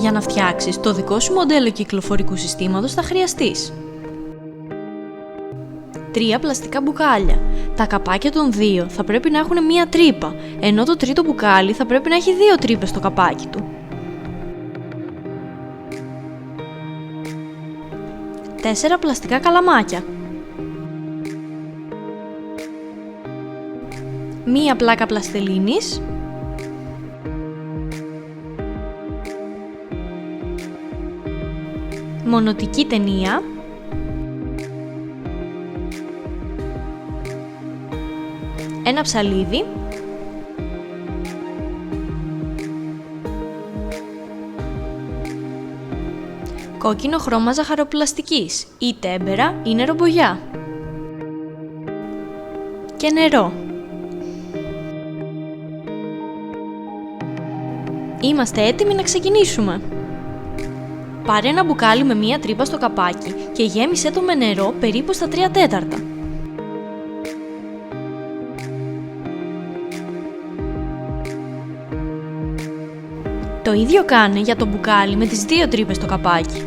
Για να φτιάξεις το δικό σου μοντέλο κυκλοφορικού συστήματος θα χρειαστείς 3 πλαστικά μπουκάλια. Τα καπάκια των 2 θα πρέπει να έχουν μία τρύπα, ενώ το τρίτο μπουκάλι θα πρέπει να έχει 2 τρύπες στο καπάκι του. 4 πλαστικά καλαμάκια. Μία πλάκα πλαστελίνης. Μονοτική ταινία. Ένα ψαλίδι. Κόκκινο χρώμα ζαχαροπλαστικής ή τέμπερα ή νερομπογιά. Και νερό. Είμαστε έτοιμοι να ξεκινήσουμε. Πάρε ένα μπουκάλι με μία τρύπα στο καπάκι και γέμισέ το με νερό περίπου στα 3/4. Το ίδιο κάνε για το μπουκάλι με τις 2 τρύπες στο καπάκι.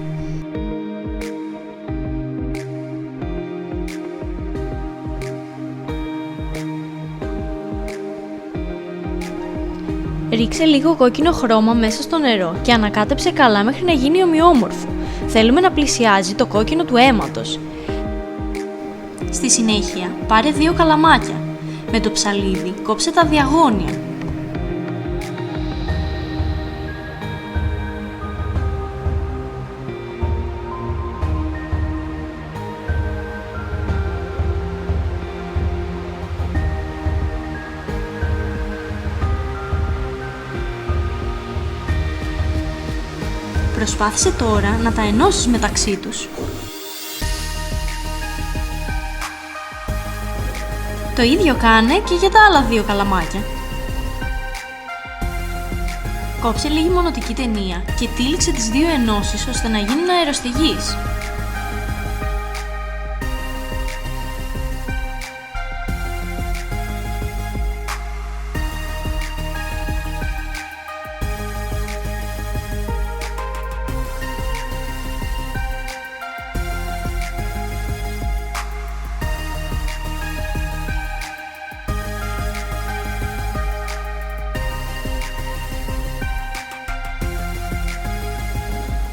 Ρίξε λίγο κόκκινο χρώμα μέσα στο νερό και ανακάτεψε καλά μέχρι να γίνει ομοιόμορφο. Θέλουμε να πλησιάζει το κόκκινο του αίματος. Στη συνέχεια, πάρε 2 καλαμάκια. Με το ψαλίδι κόψε τα διαγώνια. Προσπάθησε τώρα να τα ενώσεις μεταξύ τους. Το ίδιο κάνε και για τα άλλα 2 καλαμάκια. Κόψε λίγη μονοτική ταινία και τύλιξε τις 2 ενώσεις ώστε να γίνουν αεροστεγείς.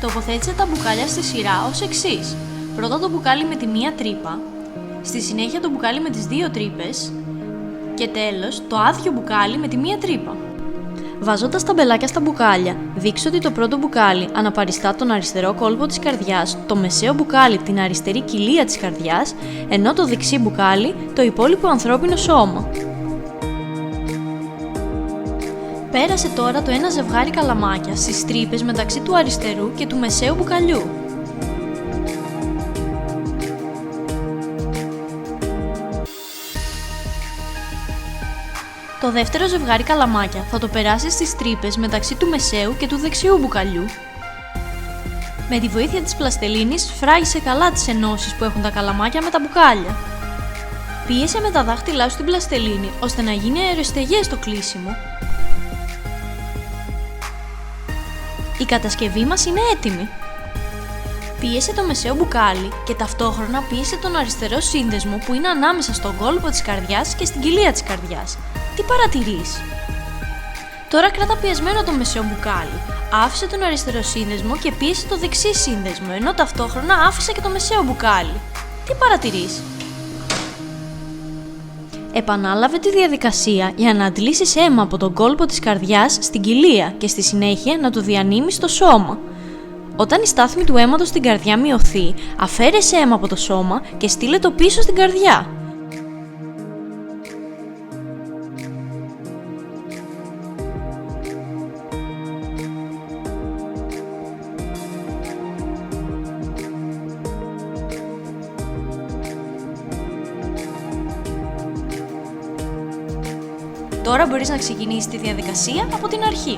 Τοποθέτησε τα μπουκάλια στη σειρά ως εξής. Πρώτα το μπουκάλι με τη μία τρύπα, στη συνέχεια το μπουκάλι με τις 2 τρύπες και τέλος το άδειο μπουκάλι με τη μία τρύπα. Βάζοντας τα μπελάκια στα μπουκάλια, δείξε ότι το πρώτο μπουκάλι αναπαριστά τον αριστερό κόλπο της καρδιάς, το μεσαίο μπουκάλι την αριστερή κοιλία της καρδιάς, ενώ το δεξί μπουκάλι το υπόλοιπο ανθρώπινο σώμα. Πέρασε τώρα το ένα ζευγάρι καλαμάκια στις τρύπες μεταξύ του αριστερού και του μεσαίου μπουκαλιού. Το δεύτερο ζευγάρι καλαμάκια θα το περάσει στις τρύπες μεταξύ του μεσαίου και του δεξιού μπουκαλιού. Με τη βοήθεια της πλαστελίνης φράγισε καλά τις ενώσεις που έχουν τα καλαμάκια με τα μπουκάλια. Πίεσε με τα δάχτυλά σου την πλαστελίνη ώστε να γίνει αεροστεγές το κλείσιμο. Η κατασκευή μας είναι έτοιμη. Πίεσε το μεσαίο μπουκάλι και ταυτόχρονα πίεσε τον αριστερό σύνδεσμο που είναι ανάμεσα στον κόλπο της καρδιάς και στην κοιλία της καρδιάς. Τι παρατηρείς? Τώρα κράτα πιεσμένο το μεσαίο μπουκάλι. Άφησε τον αριστερό σύνδεσμο και πίεσε το δεξί σύνδεσμο, ενώ ταυτόχρονα άφησε και το μεσαίο μπουκάλι. Τι παρατηρείς? Επανάλαβε τη διαδικασία για να αντλήσεις αίμα από τον κόλπο της καρδιάς στην κοιλία και στη συνέχεια να το διανύμεις στο σώμα. Όταν η στάθμη του αίματος στην καρδιά μειωθεί, αφαίρεσε αίμα από το σώμα και στείλε το πίσω στην καρδιά. Τώρα μπορείς να ξεκινήσεις τη διαδικασία από την αρχή.